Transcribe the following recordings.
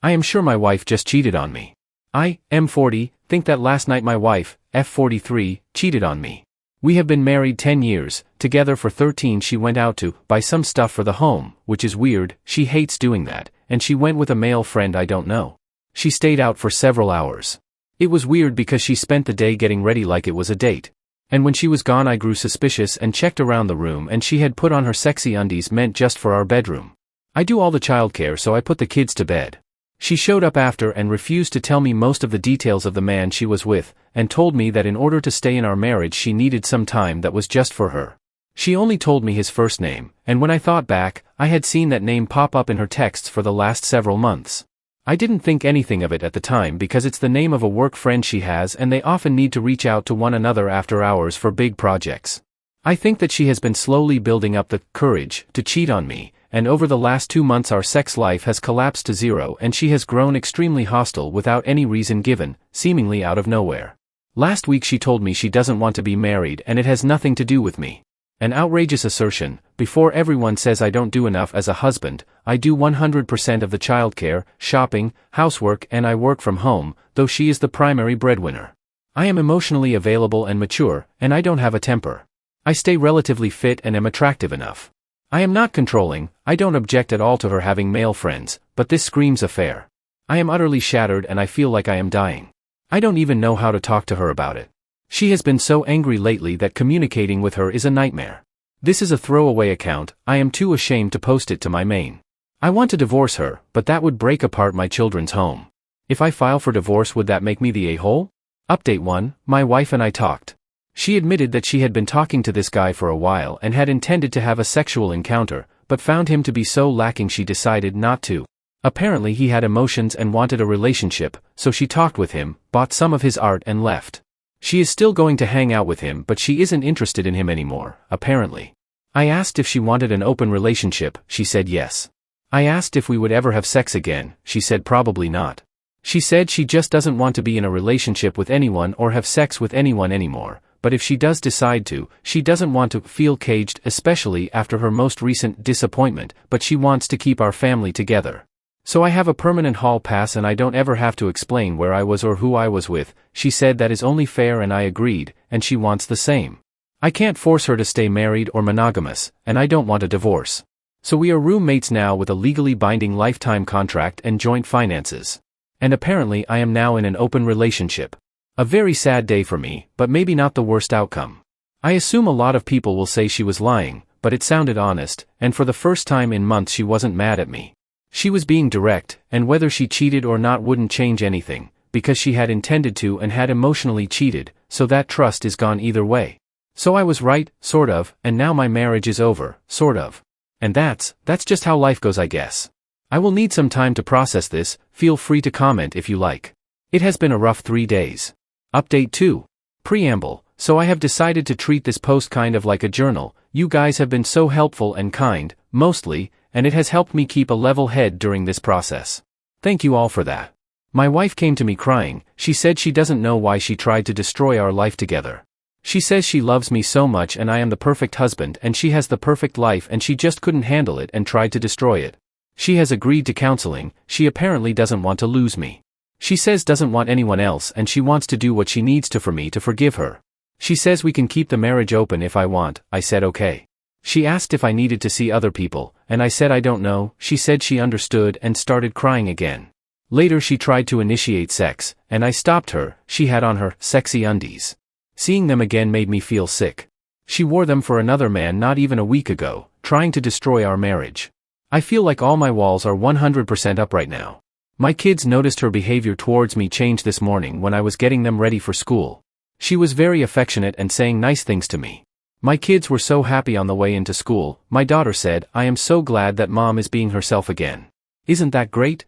I am sure my wife just cheated on me. I, M40, think that last night my wife, F43, cheated on me. We have been married 10 years, together for 13. She went out to buy some stuff for the home, which is weird, she hates doing that, and she went with a male friend I don't know. She stayed out for several hours. It was weird because she spent the day getting ready like it was a date. And when she was gone I grew suspicious and checked around the room and she had put on her sexy undies meant just for our bedroom. I do all the childcare so I put the kids to bed. She showed up after and refused to tell me most of the details of the man she was with, and told me that in order to stay in our marriage she needed some time that was just for her. She only told me his first name, and when I thought back, I had seen that name pop up in her texts for the last several months. I didn't think anything of it at the time because it's the name of a work friend she has and they often need to reach out to one another after hours for big projects. I think that she has been slowly building up the courage to cheat on me, and over the last 2 months our sex life has collapsed to zero and she has grown extremely hostile without any reason given, seemingly out of nowhere. Last week she told me she doesn't want to be married and it has nothing to do with me. An outrageous assertion. Before everyone says I don't do enough as a husband, I do 100% of the childcare, shopping, housework and I work from home, though she is the primary breadwinner. I am emotionally available and mature, and I don't have a temper. I stay relatively fit and am attractive enough. I am not controlling, I don't object at all to her having male friends, but this screams affair. I am utterly shattered and I feel like I am dying. I don't even know how to talk to her about it. She has been so angry lately that communicating with her is a nightmare. This is a throwaway account, I am too ashamed to post it to my main. I want to divorce her, but that would break apart my children's home. If I file for divorce, would that make me the a-hole? Update 1, my wife and I talked. She admitted that she had been talking to this guy for a while and had intended to have a sexual encounter, but found him to be so lacking she decided not to. Apparently he had emotions and wanted a relationship, so she talked with him, bought some of his art and left. She is still going to hang out with him but she isn't interested in him anymore, apparently. I asked if she wanted an open relationship, she said yes. I asked if we would ever have sex again, she said probably not. She said she just doesn't want to be in a relationship with anyone or have sex with anyone anymore, but if she does decide to, she doesn't want to feel caged, especially after her most recent disappointment, but she wants to keep our family together. So I have a permanent hall pass and I don't ever have to explain where I was or who I was with. She said that is only fair and I agreed, and she wants the same. I can't force her to stay married or monogamous, and I don't want a divorce. So we are roommates now with a legally binding lifetime contract and joint finances. And apparently I am now in an open relationship. A very sad day for me, but maybe not the worst outcome. I assume a lot of people will say she was lying, but it sounded honest, and for the first time in months she wasn't mad at me. She was being direct, and whether she cheated or not wouldn't change anything, because she had intended to and had emotionally cheated, so that trust is gone either way. So I was right, sort of, and now my marriage is over, sort of. And that's just how life goes, I guess. I will need some time to process this, feel free to comment if you like. It has been a rough 3 days. Update 2. Preamble. So I have decided to treat this post kind of like a journal. You guys have been so helpful and kind, mostly, and it has helped me keep a level head during this process. Thank you all for that. My wife came to me crying. She said she doesn't know why she tried to destroy our life together. She says she loves me so much and I am the perfect husband and she has the perfect life and she just couldn't handle it and tried to destroy it. She has agreed to counseling. She apparently doesn't want to lose me. She says doesn't want anyone else and she wants to do what she needs to for me to forgive her. She says we can keep the marriage open if I want. I said okay. She asked if I needed to see other people, and I said I don't know. She said she understood and started crying again. Later she tried to initiate sex, and I stopped her. She had on her sexy undies. Seeing them again made me feel sick. She wore them for another man not even a week ago, trying to destroy our marriage. I feel like all my walls are 100% up right now. My kids noticed her behavior towards me change this morning when I was getting them ready for school. She was very affectionate and saying nice things to me. My kids were so happy on the way into school. My daughter said, I am so glad that mom is being herself again. Isn't that great?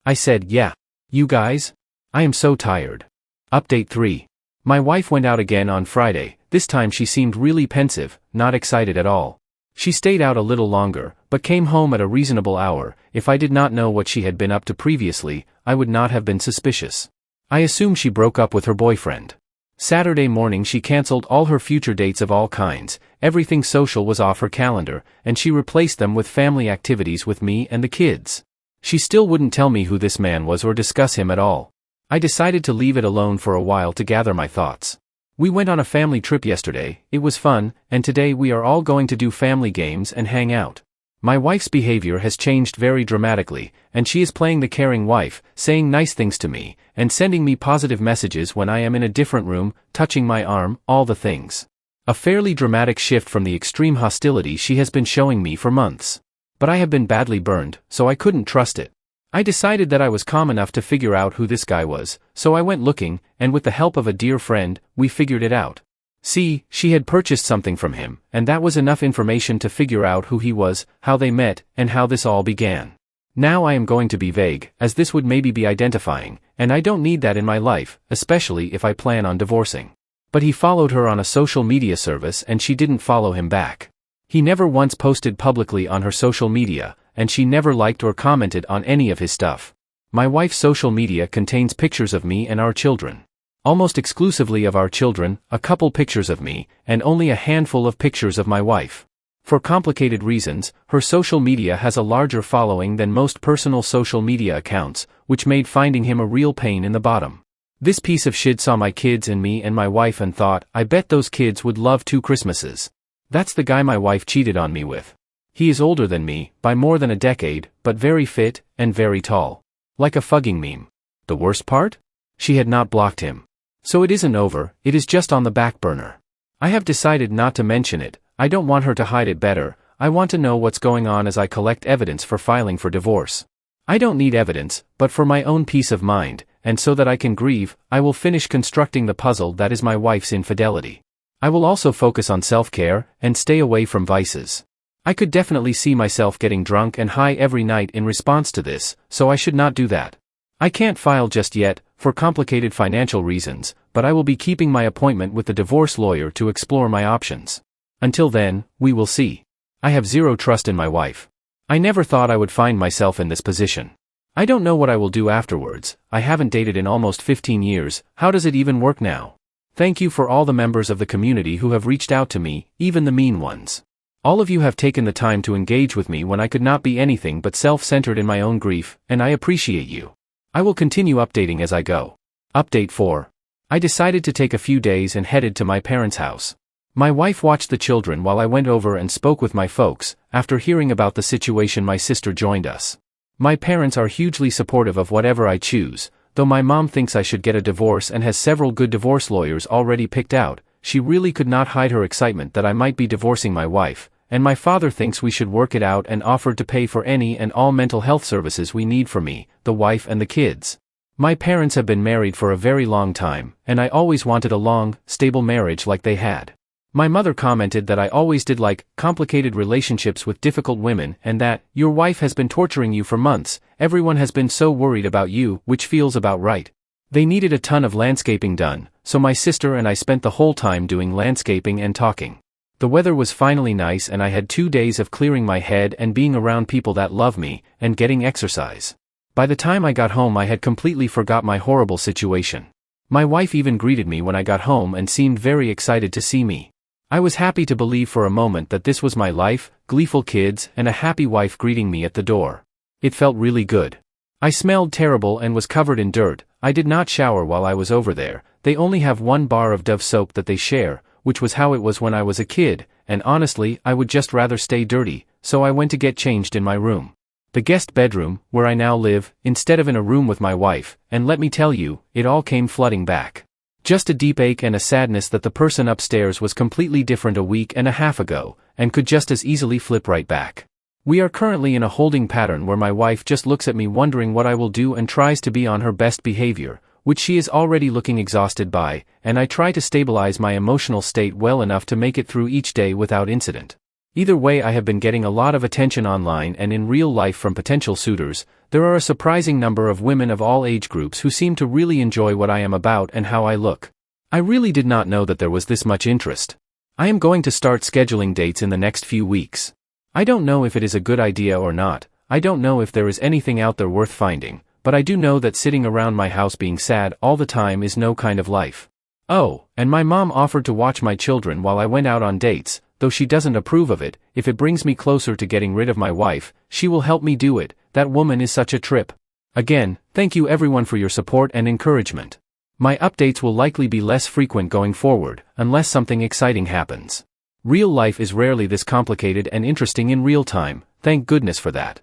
I said, yeah. You guys? I am so tired. Update 3. My wife went out again on Friday. This time she seemed really pensive, not excited at all. She stayed out a little longer, but came home at a reasonable hour. If I did not know what she had been up to previously, I would not have been suspicious. I assume she broke up with her boyfriend. Saturday morning she cancelled all her future dates of all kinds. Everything social was off her calendar, and she replaced them with family activities with me and the kids. She still wouldn't tell me who this man was or discuss him at all. I decided to leave it alone for a while to gather my thoughts. We went on a family trip yesterday, it was fun, and today we are all going to do family games and hang out. My wife's behavior has changed very dramatically, and she is playing the caring wife, saying nice things to me, and sending me positive messages when I am in a different room, touching my arm, all the things. A fairly dramatic shift from the extreme hostility she has been showing me for months. But I have been badly burned, so I couldn't trust it. I decided that I was calm enough to figure out who this guy was, so I went looking, and with the help of a dear friend, we figured it out. See, she had purchased something from him, and that was enough information to figure out who he was, how they met, and how this all began. Now I am going to be vague, as this would maybe be identifying, and I don't need that in my life, especially if I plan on divorcing. But he followed her on a social media service and she didn't follow him back. He never once posted publicly on her social media, and she never liked or commented on any of his stuff. My wife's social media contains pictures of me and our children. Almost exclusively of our children, a couple pictures of me, and only a handful of pictures of my wife. For complicated reasons, her social media has a larger following than most personal social media accounts, which made finding him a real pain in the bottom. This piece of shit saw my kids and me and my wife and thought, I bet those kids would love 2 Christmases. That's the guy my wife cheated on me with. He is older than me, by more than a decade, but very fit, and very tall. Like a fugging meme. The worst part? She had not blocked him. So it isn't over, it is just on the back burner. I have decided not to mention it, I don't want her to hide it better, I want to know what's going on as I collect evidence for filing for divorce. I don't need evidence, but for my own peace of mind, and so that I can grieve, I will finish constructing the puzzle that is my wife's infidelity. I will also focus on self-care, and stay away from vices. I could definitely see myself getting drunk and high every night in response to this, so I should not do that. I can't file just yet, for complicated financial reasons, but I will be keeping my appointment with the divorce lawyer to explore my options. Until then, we will see. I have zero trust in my wife. I never thought I would find myself in this position. I don't know what I will do afterwards, I haven't dated in almost 15 years, how does it even work now? Thank you for all the members of the community who have reached out to me, even the mean ones. All of you have taken the time to engage with me when I could not be anything but self-centered in my own grief, and I appreciate you. I will continue updating as I go. Update 4. I decided to take a few days and headed to my parents' house. My wife watched the children while I went over and spoke with my folks. After hearing about the situation, my sister joined us. My parents are hugely supportive of whatever I choose, though my mom thinks I should get a divorce and has several good divorce lawyers already picked out. She really could not hide her excitement that I might be divorcing my wife, and my father thinks we should work it out and offered to pay for any and all mental health services we need for me, the wife and the kids. My parents have been married for a very long time, and I always wanted a long, stable marriage like they had. My mother commented that I always did like complicated relationships with difficult women and that your wife has been torturing you for months, everyone has been so worried about you, which feels about right. They needed a ton of landscaping done, so my sister and I spent the whole time doing landscaping and talking. The weather was finally nice and I had 2 days of clearing my head and being around people that love me, and getting exercise. By the time I got home I had completely forgot my horrible situation. My wife even greeted me when I got home and seemed very excited to see me. I was happy to believe for a moment that this was my life, gleeful kids, and a happy wife greeting me at the door. It felt really good. I smelled terrible and was covered in dirt. I did not shower while I was over there. They only have 1 bar of Dove soap that they share, which was how it was when I was a kid, and honestly, I would just rather stay dirty, so I went to get changed in my room. The guest bedroom, where I now live, instead of in a room with my wife, and let me tell you, it all came flooding back. Just a deep ache and a sadness that the person upstairs was completely different a week and a half ago, and could just as easily flip right back. We are currently in a holding pattern where my wife just looks at me wondering what I will do and tries to be on her best behavior, which she is already looking exhausted by, and I try to stabilize my emotional state well enough to make it through each day without incident. Either way, I have been getting a lot of attention online and in real life from potential suitors. There are a surprising number of women of all age groups who seem to really enjoy what I am about and how I look. I really did not know that there was this much interest. I am going to start scheduling dates in the next few weeks. I don't know if it is a good idea or not, I don't know if there is anything out there worth finding, but I do know that sitting around my house being sad all the time is no kind of life. Oh, and my mom offered to watch my children while I went out on dates, though she doesn't approve of it. If it brings me closer to getting rid of my wife, she will help me do it, that woman is such a trip. Again, thank you everyone for your support and encouragement. My updates will likely be less frequent going forward, unless something exciting happens. Real life is rarely this complicated and interesting in real time, thank goodness for that.